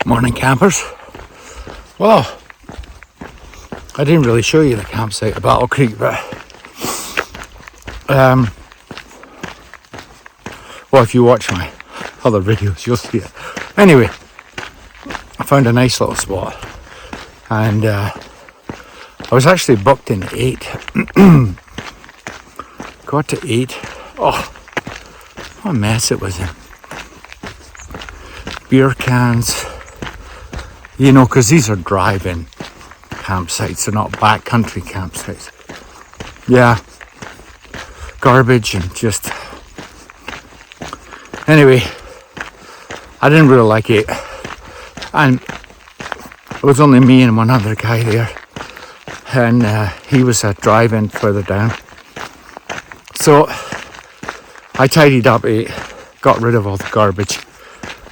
Morning campers. Well, I didn't really show you the campsite at Battle Creek, but well, if you watch my other videos you'll see it. Anyway, I found a nice little spot, and I was actually booked in 8. Got to 8. Oh, what a mess it was in. Beer cans, you know, because these are drive-in campsites, they're not backcountry campsites. Yeah, garbage and just... Anyway, I didn't really like it, and it was only me and one other guy there, and he was a drive-in further down. So I tidied up, got rid of all the garbage.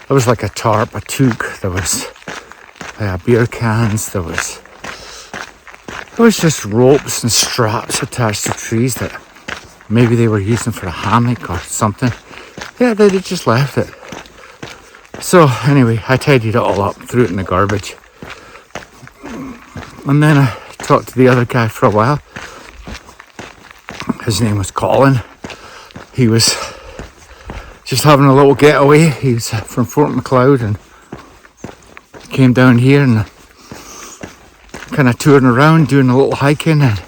There was like a tarp, a toque, there was beer cans, there was just ropes and straps attached to trees that maybe they were using for a hammock or something. Yeah, they just left it. So anyway, I tidied it all up, threw it in the garbage. And then I talked to the other guy for a while. His name was Colin. He was just having a little getaway. He's from Fort McLeod and came down here and kind of touring around, doing a little hiking, and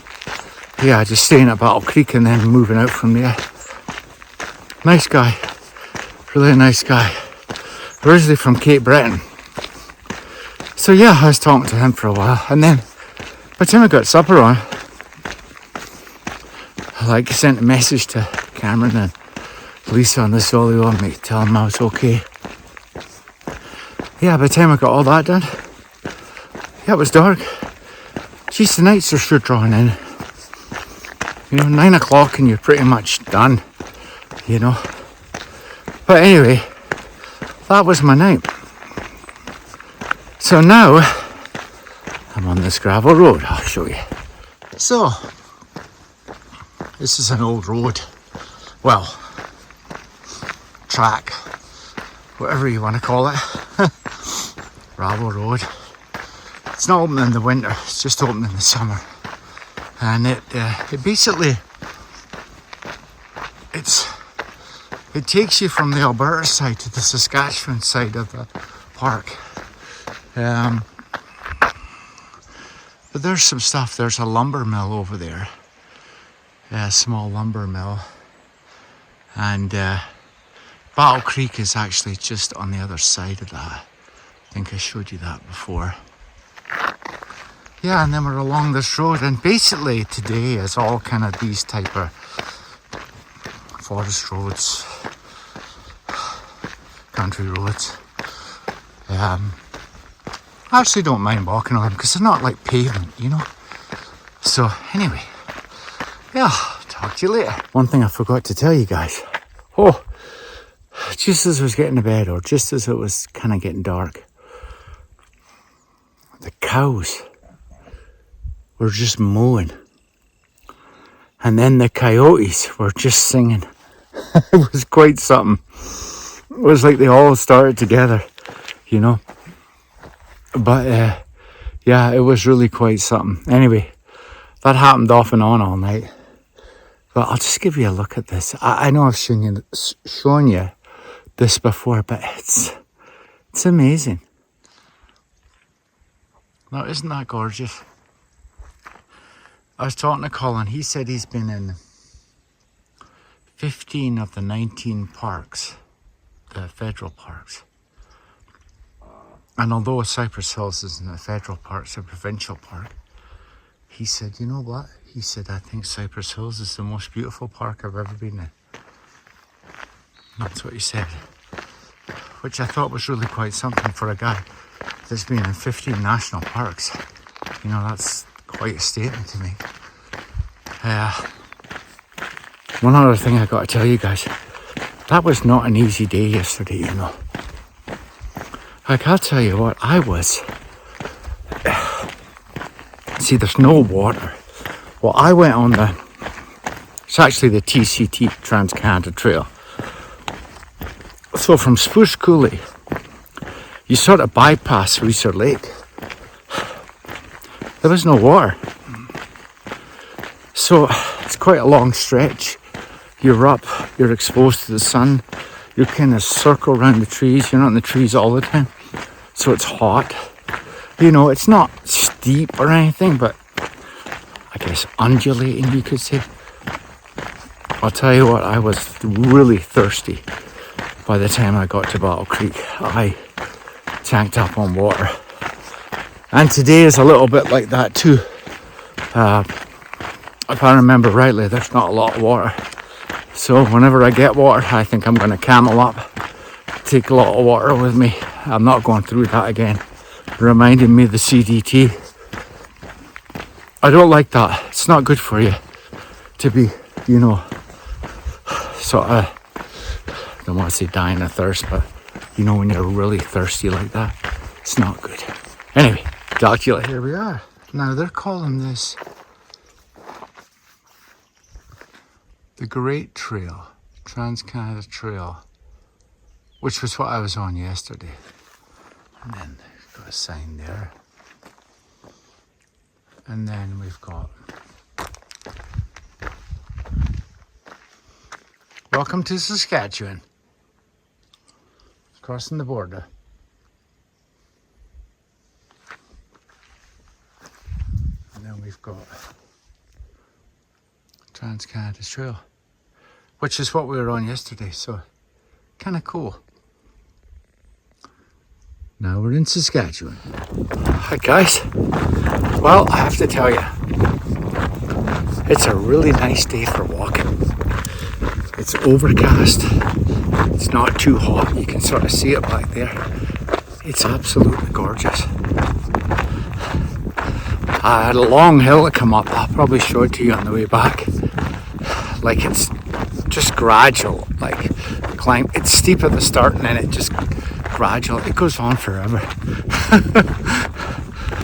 yeah, just staying at Battle Creek and then moving out from there. Nice guy, really nice guy. Originally from Cape Breton. So yeah, I was talking to him for a while, and then by the time I got supper on, I sent a message to Cameron and Lisa on the Solio and me, telling them I was okay. Yeah, by the time I got all that done, yeah, it was dark. Geez, the nights are sure drawing in. You know, 9 o'clock and you're pretty much done, you know. But anyway, that was my night. So now, I'm on this gravel road, I'll show you. So, this is an old road. Well, track, whatever you want to call it. Gravel road. It's not open in the winter, it's just open in the summer. And it basically, it takes you from the Alberta side to the Saskatchewan side of the park. But there's some stuff, there's a lumber mill over there. A small lumber mill. And Battle Creek is actually just on the other side of that. I think I showed you that before. Yeah, and then we're along this road, and basically today is all kind of these type of forest roads, country roads. I actually don't mind walking on them because they're not like pavement, you know. So anyway, yeah, talk to you later. One thing I forgot to tell you guys. Oh, just as I was getting to bed, or just as it was kind of getting dark, the cows were just mooing. And then the coyotes were just singing. It was quite something. It was like they all started together, you know. But yeah, it was really quite something. Anyway, that happened off and on all night. But I'll just give you a look at this. I know I've shown you this before, but it's amazing. Now, isn't that gorgeous? I was talking to Colin. He said he's been in 15 of the 19 parks, the federal parks. And although Cypress Hills isn't a federal park, it's a provincial park, he said, you know what? He said, I think Cypress Hills is the most beautiful park I've ever been in. That's what he said. Which I thought was really quite something for a guy that's been in 15 national parks. You know, that's quite a statement to me. One other thing I got to tell you guys. That was not an easy day yesterday, you know. Like, I'll tell you what, I was... See, there's no water. Well, I went on it's actually the TCT, Trans-Canada Trail. So from Spruce Coulee you sort of bypass Reeser Lake. There was no water. So it's quite a long stretch. You're up, you're exposed to the sun, you're kind of circle around the trees, you're not in the trees all the time. So it's hot. You know, it's not steep or anything, but I guess undulating, you could say. I'll tell you what, I was really thirsty by the time I got to Battle Creek. I tanked up on water. And today is a little bit like that too. If I remember rightly, there's not a lot of water. So whenever I get water, I think I'm going to camel up, take a lot of water with me. I'm not going through that again. Reminding me of the CDT. I don't like that. It's not good for you to be, you know, sort of, I don't want to say dying of thirst, but you know, when you're really thirsty like that, it's not good. Anyway, talk to you later. Here we are. Now they're calling this the Great Trail, Trans-Canada Trail, which was what I was on yesterday. And then got a sign there. And then we've got welcome to Saskatchewan. Crossing the border. And then we've got Trans-Canada Trail, which is what we were on yesterday, so kind of cool. Now we're in Saskatchewan. Hi guys. Well, I have to tell you, it's a really nice day for walking. It's overcast. It's not too hot. You can sort of see it back there. It's absolutely gorgeous. I had a long hill to come up. I'll probably show it to you on the way back. Like, it's just gradual, like climb. It's steep at the start and then it just gradual. It goes on forever.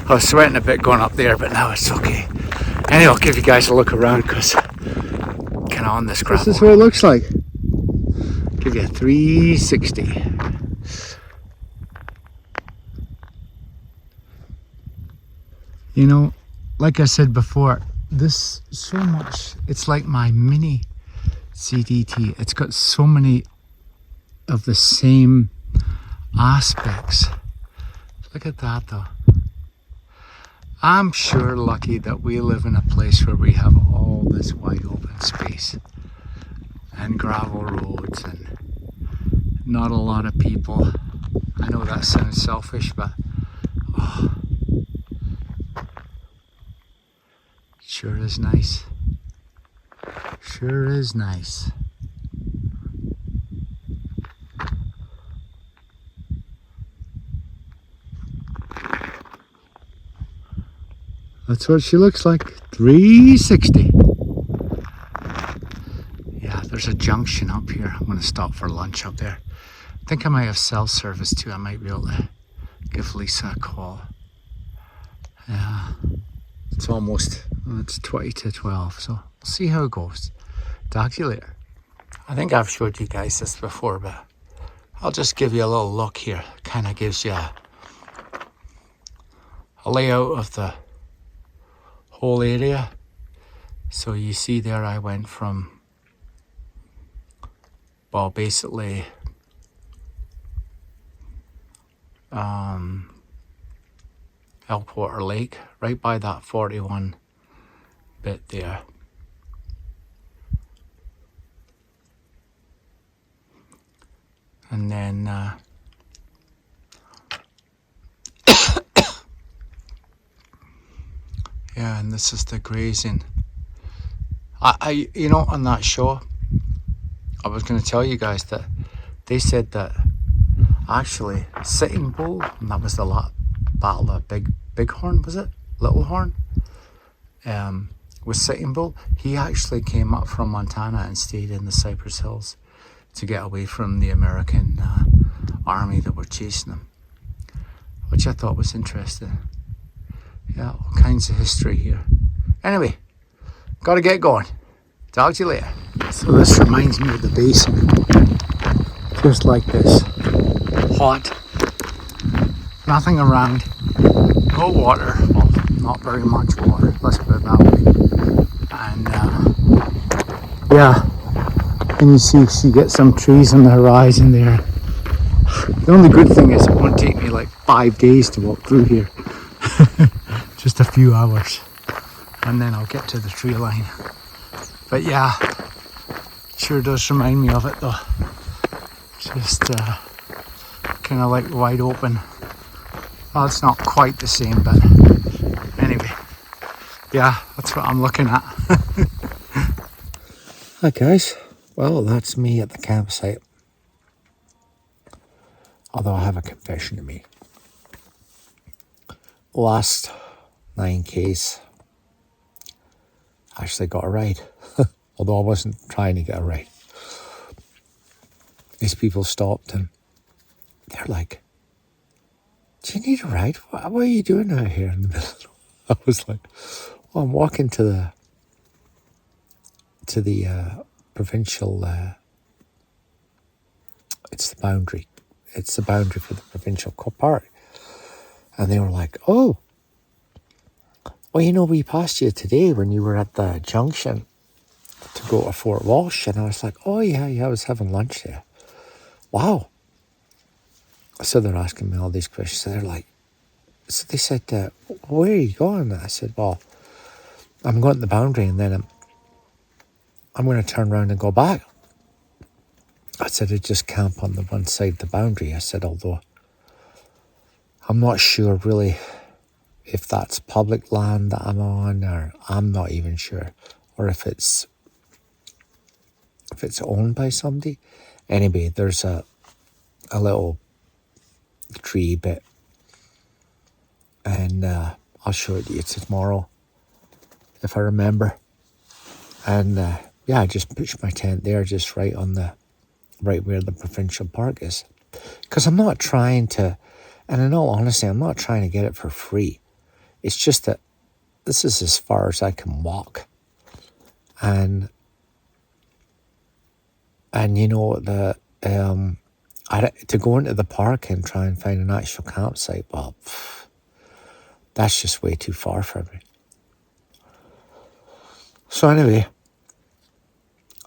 I was sweating a bit going up there, but now it's okay. Anyway, I'll give you guys a look around because kind of on this gravel. This is what it looks like. Give you a 360. You know, like I said before, this so much, it's like my mini CDT. It's got so many of the same aspects. Look at that though. I'm sure lucky that we live in a place where we have all this wide open space and gravel roads and not a lot of people. I know that sounds selfish, but oh, sure is nice. Sure is nice. That's what she looks like. 360. Yeah, there's a junction up here. I'm going to stop for lunch up there. I think I might have cell service too. I might be able to give Lisa a call. Yeah, it's almost, it's 20 to 12, so we'll see how it goes. Talk to you later. I think I've showed you guys this before, but I'll just give you a little look here. Kind of gives you a layout of the whole area. So you see there I went from, well, basically Elkwater Lake, right by that 41 bit there. And then yeah, and this is the grazing. I you know, on that show, I was going to tell you guys that they said that actually Sitting Bull, and that was the battle of Bighorn, was it? Little Horn? With Sitting Bull, he actually came up from Montana and stayed in the Cypress Hills to get away from the American army that were chasing him, which I thought was interesting. Yeah, all kinds of history here. Anyway, gotta get going. Talk to you later. So this reminds me of the basin. Just like this hot nothing around. No water. Well, not very much water. Let's put it that way. And yeah, and you get some trees on the horizon there. The only good thing is it won't take me like 5 days to walk through here. Just a few hours. And then I'll get to the tree line. But yeah, sure does remind me of it though. Just kind of like wide open. Well, it's not quite the same, but anyway. Yeah, that's what I'm looking at. Hi guys. Well, that's me at the campsite. Although I have a confession to make. Last 9Ks, I actually got a ride. Although I wasn't trying to get a ride. These people stopped and they're like, do you need a ride? What are you doing out here in the middle? I was like, well, I'm walking to the provincial, it's the boundary. It's the boundary for the provincial park. And they were like, oh, well, you know, we passed you today when you were at the junction to go to Fort Walsh. And I was like, oh, yeah, I was having lunch there. Wow. So they're asking me all these questions. So they're like, so they said, where are you going? I said, well, I'm going to the boundary and then I'm going to turn around and go back. I said, I just camp on the one side of the boundary. I said, although I'm not sure really if that's public land that I'm on, or I'm not even sure, or if it's owned by somebody. Anyway, there's a little tree bit, and I'll show it to you tomorrow if I remember. And yeah, I just pitched my tent there, just right where the provincial park is, because I'm not trying to, and in all honesty, I'm not trying to get it for free. It's just that this is as far as I can walk, and you know to go into the park and try and find an actual campsite, well, that's just way too far for me. So anyway,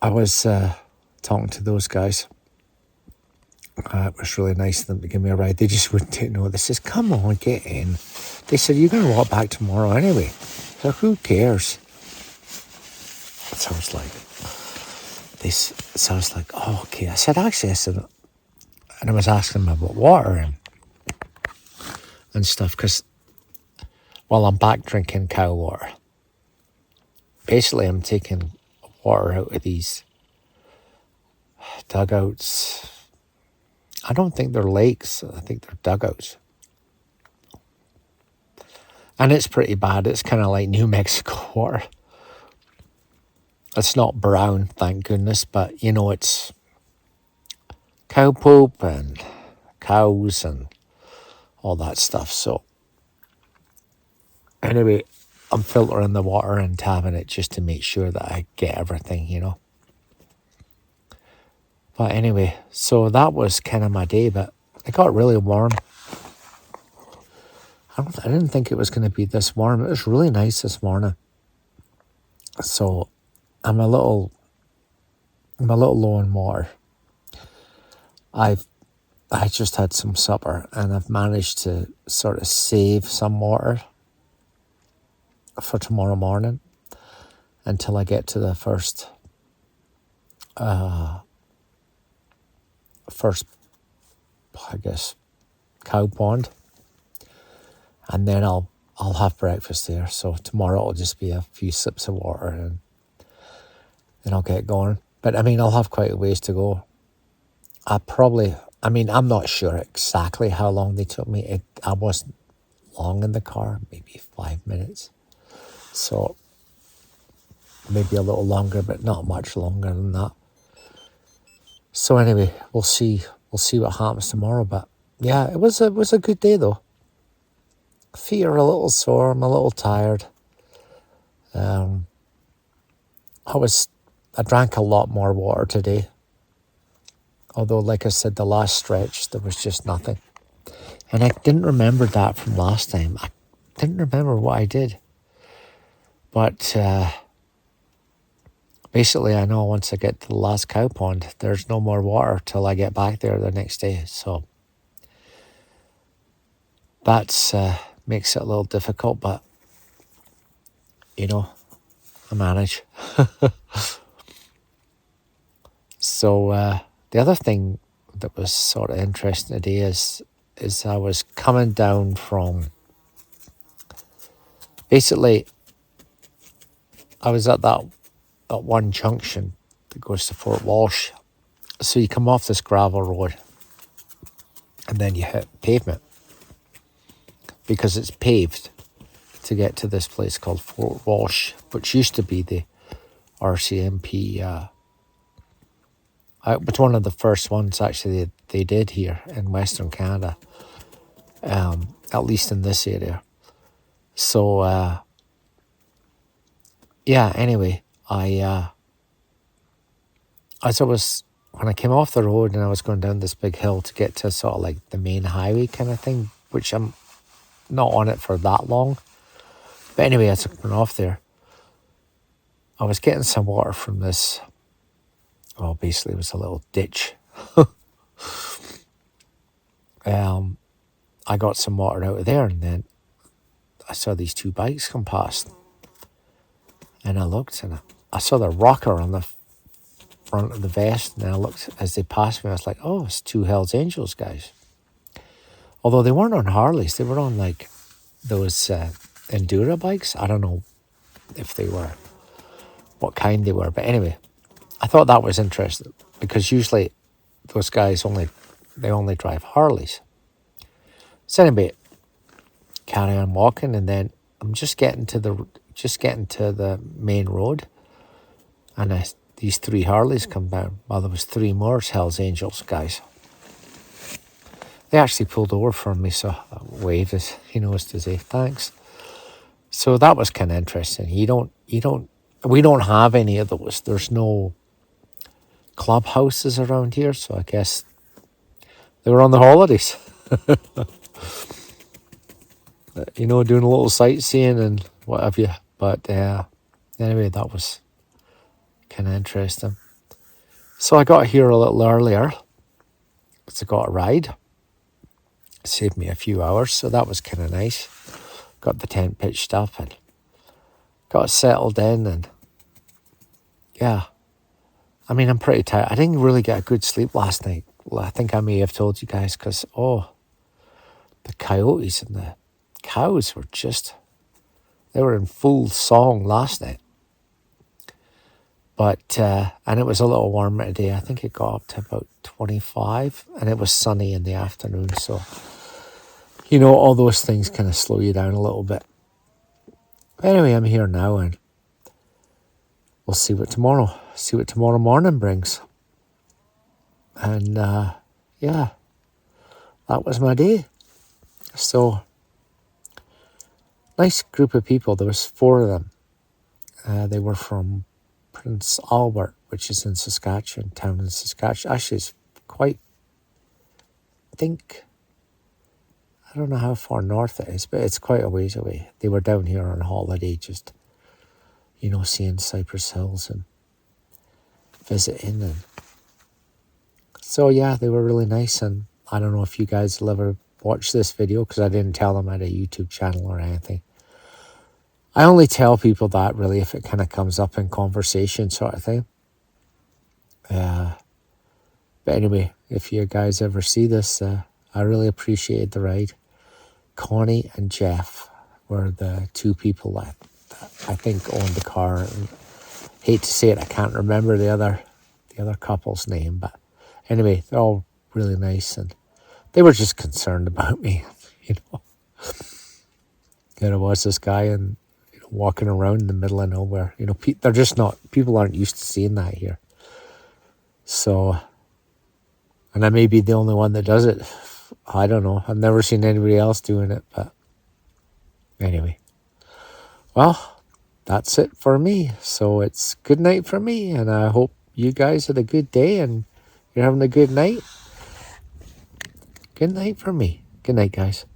I was talking to those guys. It was really nice of them to give me a ride. They just wouldn't take no. They says, come on, get in. They said, you're going to walk back tomorrow anyway. So who cares? So I was like, oh, okay. I said, and I was asking them about water and stuff, because, well, I'm back drinking cow water. Basically, I'm taking water out of these dugouts. I don't think they're lakes. I think they're dugouts. And it's pretty bad. It's kind of like New Mexico water. It's not brown, thank goodness, but, you know, it's cow poop and cows and all that stuff. So, anyway, I'm filtering the water and tapping it just to make sure that I get everything, you know. But anyway, so that was kind of my day, but it got really warm. I didn't think it was going to be this warm. It was really nice this morning. So I'm a little low on water. I just had some supper and I've managed to sort of save some water for tomorrow morning until I get to the first, I guess, cow pond, and then I'll have breakfast there. So tomorrow it'll just be a few sips of water and then I'll get going. But I mean, I'll have quite a ways to go. I'm not sure exactly how long they took me. I wasn't long in the car, maybe 5 minutes. So maybe a little longer, but not much longer than that. So anyway, we'll see what happens tomorrow. But yeah, it was a good day though. Feet are a little sore. I'm a little tired. I drank a lot more water today. Although, like I said, the last stretch, there was just nothing. And I didn't remember that from last time. I didn't remember what I did. But basically, I know once I get to the last cow pond, there's no more water till I get back there the next day. So that's makes it a little difficult, but you know, I manage. So the other thing that was sort of interesting today is I was coming down from, basically I was at that one junction that goes to Fort Walsh. So you come off this gravel road and then you hit pavement because it's paved to get to this place called Fort Walsh, which used to be the RCMP. It was one of the first ones actually they did here in Western Canada, at least in this area. So yeah, anyway, when I came off the road and I was going down this big hill to get to sort of like the main highway kind of thing, which I'm not on it for that long. But anyway, as I went off there, I was getting some water from this, well, basically it was a little ditch. I got some water out of there, and then I saw these two bikes come past. And I looked, and I saw the rocker on the front of the vest, and I looked as they passed me. I was like, oh, it's two Hells Angels guys. Although they weren't on Harleys, they were on like those Endura bikes. I don't know if they were, what kind they were, but anyway, I thought that was interesting because usually those guys only drive Harleys. So anyway, carry on walking, and then I'm just getting to the main road, and these three Harleys come down. Well, there was three more Hells Angels guys. They actually pulled over for me, so I waved as to say thanks. So that was kind of interesting. We don't have any of those. There's no clubhouses around here, so I guess they were on the holidays. Doing a little sightseeing and what have you. But anyway, that was kind of interesting. So I got here a little earlier because I got a ride. It saved me a few hours, so that was kind of nice. Got the tent pitched up and got settled in, and yeah. I mean, I'm pretty tired. I didn't really get a good sleep last night. Well, I think I may have told you guys because, the coyotes and the cows were they were in full song last night. But, and it was a little warmer today. I think it got up to about 25, and it was sunny in the afternoon. So, all those things kind of slow you down a little bit. Anyway, I'm here now, and we'll see what tomorrow morning brings. And, yeah, that was my day. So, nice group of people. There was 4 of them. They were from Prince Albert, which is in Saskatchewan, town in Saskatchewan. Actually, it's quite, I don't know how far north it is, but it's quite a ways away. They were down here on holiday, just, seeing Cypress Hills and visiting. And so, yeah, they were really nice. And I don't know if you guys will ever watch this video because I didn't tell them I had a YouTube channel or anything. I only tell people that really if it kind of comes up in conversation sort of thing. But anyway, if you guys ever see this, I really appreciate the ride. Connie and Jeff were the 2 people that I think owned the car. And hate to say it, I can't remember the other couple's name, but anyway, they're all really nice, and they were just concerned about me, There was this guy and walking around in the middle of nowhere. They're just not, people aren't used to seeing that here. So, and I may be the only one that does it. I don't know. I've never seen anybody else doing it, but anyway. Well, that's it for me. So it's good night for me, and I hope you guys had a good day and you're having a good night. Good night for me. Good night, guys.